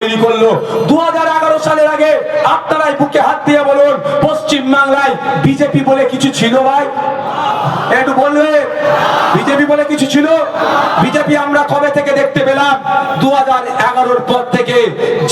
করলো 2011 সালের আগে। আপনারাই বুকে হাত দিয়ে বলুন, পশ্চিম বাংলায় বিজেপি বলে কিছু ছিল ভাই? একটু বলবে, বিজেপি বলে কিছু ছিল? বিজেপি আমরা কবে থেকে দেখতে পেলাম? 2011 পর থেকে।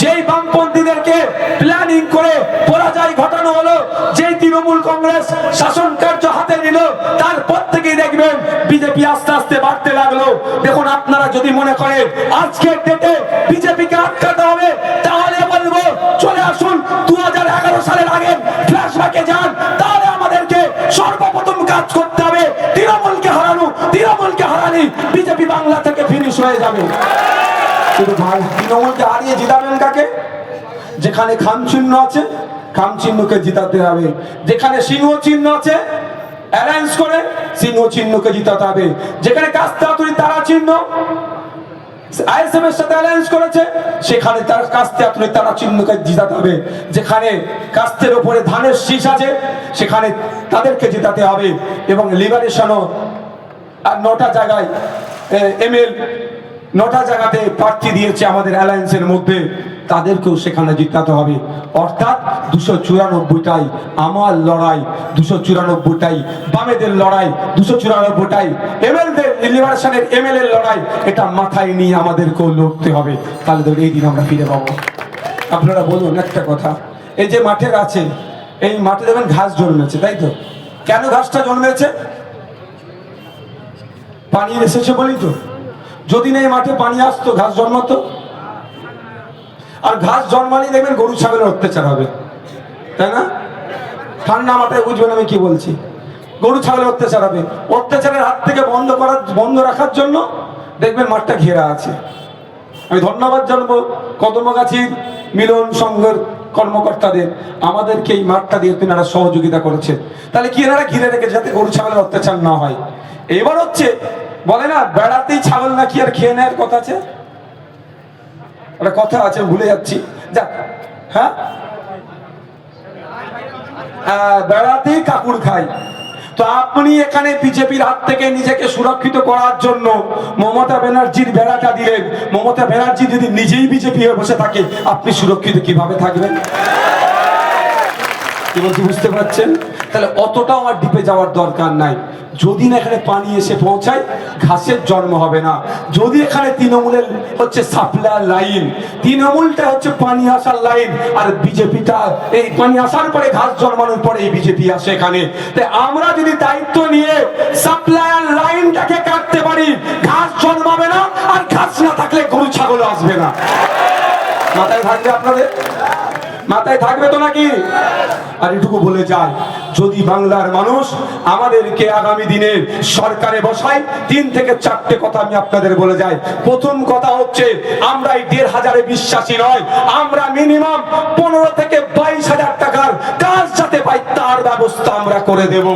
যেই বামপন্থীদেরকে প্ল্যানিং করে পরাজয় ঘটানো হলো, যেই তৃণমূল কংগ্রেস শাসন কার্য হাতে নিল, তারপর থেকেই দেখবেন বিজেপি আস্তে আস্তে বাড়তে লাগলো। দেখুন, আপনারা যদি মনে করেন আজকের ডেটে বিজেপিকে আটকাতে হবে, তাহলে বলবো চলে আসুন 2011 সালের আগে ফ্ল্যাশব্যাকে যান। তাহলে আমাদেরকে সর্বপ্রথম কাজ করতে হবে তৃণমূলকে হারানো। তৃণমূলকে হারানি বিজেপি বাংলা থেকে ফিনিশ হয়ে যাবে। শুধু ভাই, তৃণমূলকে হারিয়ে জিতাবেন কাকে? যেখানে খাম চিহ্ন আছে, খাম চিহ্নকে জিতাতে হবে। যেখানে সিংহ চিহ্ন আছে, অ্যালায়েন্স করে সিংহ চিহ্নকে জিতাতে হবে। যেখানে কাস্তে তারা চিহ্ন আইএসএফ এর সাথে অ্যালায়েন্স করেছে, সেখানে তার কাস্তে তারা চিহ্নকে জিতাতে হবে। যেখানে কাস্তের উপরে ধানের শীষ আছে, সেখানে তাদেরকে জিতাতে হবে। এবং লিবারেশনও আর 9টা জায়গায় এমএল 9টা জায়গাতে প্রার্থী দিয়েছে আমাদের অ্যালায়েন্সের মধ্যে, তাদেরকেও সেখানে জিতাতে হবে। অর্থাৎ 294টাই আমার লড়াই, 294টাই বামেদের লড়াই, 294টাই এমএলদের লিবারেশনের এমএলএর লড়াই। এটা মাথায় নিয়ে আমাদেরকেও লড়তে হবে, তাহলে তো এই দিন আমরা ফিরে পাবো। আপনারা বলুন একটা কথা, এই যে মাঠের আছে, এই মাঠে দেখবেন ঘাস জন্মেছে, তাই তো? কেন ঘাসটা জন্মেছে? পানি এসেছে বলেই তো। যদি না এই মাঠে পানি আসতো, ঘাস জন্মাতো? আর ঘাস জন্মালেই দেখবেন গরু ছাগলের অত্যাচার হবে, তাই না? ঠান্ডা মাথায় বুঝবেন আমি কি বলছি। গরু ছাগলের অত্যাচার হবে। অত্যাচারের হাত থেকে বন্ধ রাখার জন্য দেখবেন মাঠটা ঘেরা আছে। আমি ধন্যবাদ জানাবো কদমগাছি মিলন সংঘের কর্মকর্তাদের, আমাদেরকে এই মাঠটা দিয়ে তিনারা সহযোগিতা করেছে। তাহলে কি এনারা ঘিরে রেখেছে যাতে গরু ছাগলের অত্যাচার না হয়। এবার হচ্ছে বলে না, বেড়াতেই ছাগল নাকি আর খেয়ে নেওয়ার কথা আছে, একটা কথা আছে, ভুলে যাচ্ছি। যাক, হ্যাঁ, বেড়াতেই কাকুর খায়। তো আপনি এখানে বিজেপির হাত থেকে নিজেকে সুরক্ষিত করার জন্য মমতা ব্যানার্জির বেড়াটা দিলেন। মমতা ব্যানার্জি যদি নিজেই বিজেপি হয়ে বসে থাকে, আপনি সুরক্ষিত কিভাবে থাকবেন? কি বলছি বুঝতে পারছেন? তাহলে অতটাও আমার ডিপে যাওয়ার দরকার নাই। যদি না এখানে পানি এসে পৌঁছায়, ঘাসের জন্ম হবে না। যদি এখানে তৃণমূলের হচ্ছে সাপ্লাই লাইন, তৃণমূলটা হচ্ছে পানি আসার লাইন, আর বিজেপিটা এই পানি আসার পরে ঘাস জন্মানোর পরে এই বিজেপি আসে এখানে। তাই আমরা যদি দায়িত্ব নিয়ে সাপ্লায়ার লাইনটাকে কাটতে পারি, ঘাস জন্মাবে না। আর ঘাস না থাকলে গরু ছাগল আসবে না। মাথায় থাকবে আপনাদের? মাথায় থাকবে তো নাকি? আর এটুকু বলে যায়, যদি বাংলার মানুষ আমাদেরকে আগামী দিনে সরকারে বসায়, 3 থেকে 4টে কথা আমি আপনাদের বলে যাই। প্রথম কথা হচ্ছে, আমরা এই 1,500-এ বিশ্বাসী নয়। আমরা মিনিমাম 15 থেকে 22,000 টাকার কাজ যাতে পাই, তার ব্যবস্থা আমরা করে দেব।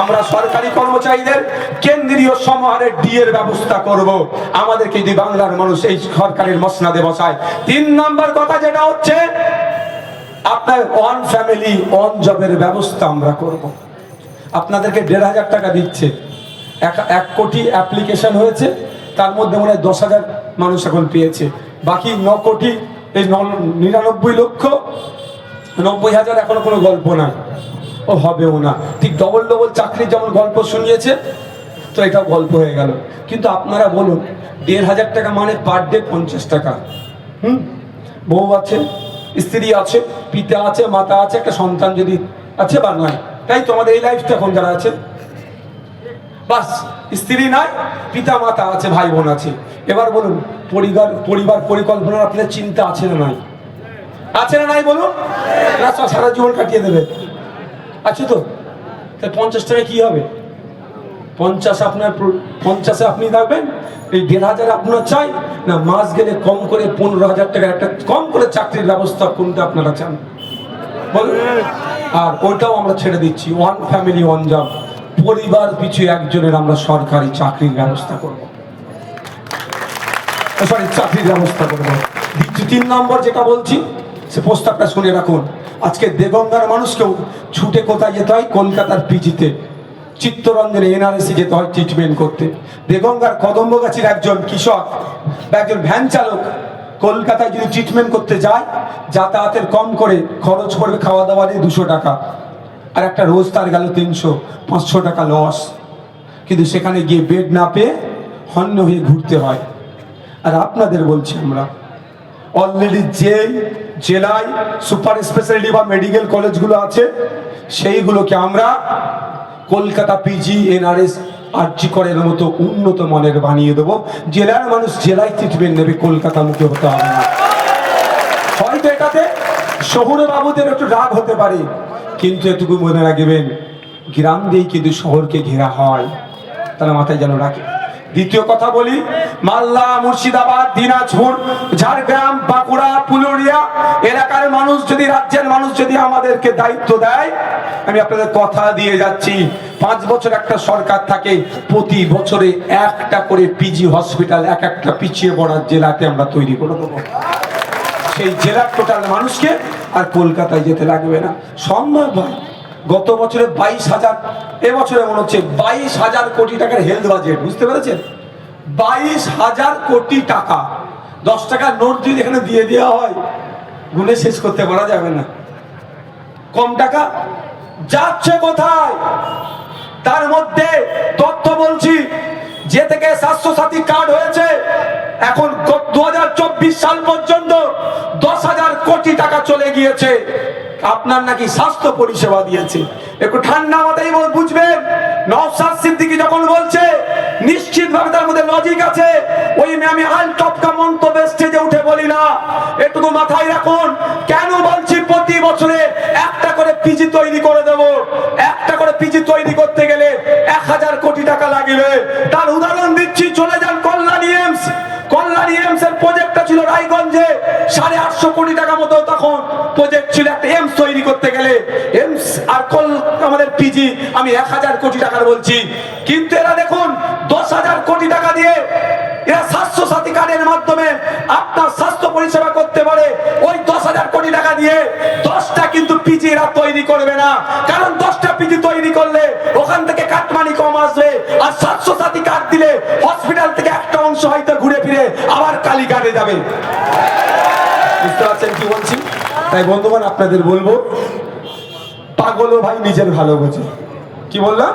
আমরা সরকারি কর্মচারীদের কেন্দ্রীয় সমাহারের ডিএর ব্যবস্থা করব। আমাদেরকে যদি বাংলার মানুষ এই সরকারের মসনাদে বসায়। 3 নম্বর কথা যেটা হচ্ছে, আপনার ওয়ান ফ্যামিলি ওয়ান জবের ব্যবস্থা আমরা করব। আপনাদেরকে 1,500 টাকা দিচ্ছে। 1 কোটি অ্যাপ্লিকেশন হয়েছে, তার মধ্যে মনে হয় 10,000 মানুষ এখন পেয়েছে। বাকি 9 কোটি, এই 99 লক্ষ 90,000 এখনো কোনো গল্প নাই, ও হবেও না। ঠিক ডবল চাকরির যেমন গল্প শুনিয়েছে, তো এটাও গল্প হয়ে গেল। কিন্তু আপনারা বলুন, 1,500 টাকা মানে পার ডে 50 টাকা। বউ আছে, স্ত্রী আছে, পিতা আছে, মাতা আছে, একটা সন্তান যদি আছে বা নয়, তাই তোমাদের এই লাইফটা এখন যারা আছে, বাস স্ত্রী নাই, পিতা মাতা আছে, ভাই বোন আছে। এবার বলুন, পরিবার পরিকল্পনার আপনাদের চিন্তা আছে না নাই? আছে না নাই বলুন? না সারা জীবন কাটিয়ে দেবে? আছে তো। তাই 50 টাকা কি হবে? 50 আপনি থাকবেন, এই 1,500 আপনার চাই না? মাস গেলে কম করে 15,000 টাকার একটা কম করে চাকরির ব্যবস্থা কোনটা আপনারা চান বলুন? আর ওইটাও আমরা ছেড়ে দিচ্ছি, ওয়ান ফ্যামিলি ওয়ান জব। পরিবার পিছু একজনের আমরা সরকারি চাকরির ব্যবস্থা করব, চাকরির ব্যবস্থা করবো। 3 নম্বর যেটা বলছি, সে প্রস্তাবটা শুনে রাখুন। আজকে দেগঙ্গার মানুষকেও ছুটে কোথায় যেতে হয়? কলকাতার পিজিতে, চিত্তরঞ্জনে এনআরএসি যেতে হয় ট্রিটমেন্ট করতে। দেগঙ্গার কদম্বগাছির একজন কৃষক বা একজন ভ্যান চালক কলকাতায় যদি ট্রিটমেন্ট করতে যায়, যাতায়াতের কম করে খরচ পড়বে, খাওয়া দাওয়া নিয়ে 200 টাকা, আর একটা রোজ তার গেল 300-500 টাকা লস। কিন্তু সেখানে গিয়ে বেড না পেয়ে হন্য হয়ে ঘুরতে হয়। আর আপনাদের বলছি, আমরা অলরেডি যে জেলায় সুপার স্পেশালিটি বা মেডিকেল কলেজগুলো আছে, সেইগুলোকে আমরা কলকাতা পিজি, এনআরএস, আরজি করের মতো উন্নত মানের বানিয়ে দেবো। জেলার মানুষ জেলায় ট্রিটমেন্ট নেবে, কলকাতা মুখে হতে হবে না। হয়তো এটাতে শহুরে বাবুদের একটু রাগ হতে পারে, কিন্তু এটুকু মনে রাখবেন, গ্রাম দিয়েই কিন্তু শহরকে ঘেরা হয়, তারা মাথায় যেন রাখে। দ্বিতীয় কথা বলি, মালদা, মুর্শিদাবাদ, দিনাজপুর, ঝাড়গ্রাম, বাঁকুড়া, পুরুলিয়া এলাকার মানুষ যদি, রাজ্যের মানুষ যদি আমাদেরকে দায়িত্ব দেয়, আমি আপনাদের কথা দিয়ে যাচ্ছি, 5 বছর একটা সরকার থাকে, প্রতি বছরে একটা করে পিজি হসপিটাল এক একটা পিছিয়ে পড়ার জেলাতে আমরা তৈরি করে দেবো। সেই জেলার টোটাল মানুষকে আর কলকাতায় যেতে লাগবে না। সম্ভব হয়। গত বছরে 22,000, এবছরে মনে হচ্ছে 22,000 কোটি টাকার হেলথ বাজেট, বুঝতে পেরেছেন? 22,000 কোটি টাকা। 10 টাকার নোট যদি এখানে দিয়ে দেওয়া হয়, গুনে শেষ করতে পারা যাবে না। কম টাকা যাচ্ছে কোথায়? তার মধ্যে তথ্য বলছি, যে থেকে স্বাস্থ্যসাথী কার্ড হয়েছে, এখন 2024 সাল পর্যন্ত 10,000 কোটি টাকা চলে গিয়েছে। আপনার নাকি স্বাস্থ্য পরিষেবা দিয়েছে। একটু ঠান্ডা মাথায় বুঝবেন। নওশাদ সিদ্দিকী যখন বলছে, নিশ্চিতভাবে তার মধ্যে লজিক আছে। ওই আমি আলটপকা মন্তব্য স্টেজে উঠে বলি না, এটুকু মাথায় রাখুন। কেন বলছি প্রতি বছরে একটা করে পিজি তৈরি করে দেব? একটা করে পিজি তৈরি করতে গেলে 1,000 কোটি টাকা লাগবে। তার উদাহরণ দিচ্ছি, চলে যান কল্যাণী এমস। কল্যাণী এমস এর প্রজেক্টটা ছিল রায়গঞ্জে, 850 কোটি টাকা মতো তখন প্রজেক্ট ছিল একটা এমস তৈরি করতে গেলে। এমস আর আমাদের পিজি আমি 1,000 কোটি টাকার বলছি, কিন্তু এরা দেখুন 10,000 কোটি টাকা দিয়ে এরা স্বাস্থ্যসাথী কার্ডের মাধ্যমে আপনার স্বাস্থ্য পরিষেবা করতে পারে। ওই 10,000 কোটি টাকা দিয়ে 10টা কিন্তু পিজি এরা তৈরি করবে না, কারণ 10টা পিজি তৈরি করলে ওখান থেকে কাটমানি কম আসবে। আর স্বাস্থ্যসাথী কার্ড দিলে হসপিটাল থেকে একটা অংশ হয়তো ঘুরে ফিরে আবার কালীঘাটে যাবে। বুঝতে পারছেন কি বলছি? তাই বন্ধুগণ, আপনাদের বলবো, পাগলও ভাই নিজের ভালো বোঝে। কি বললাম?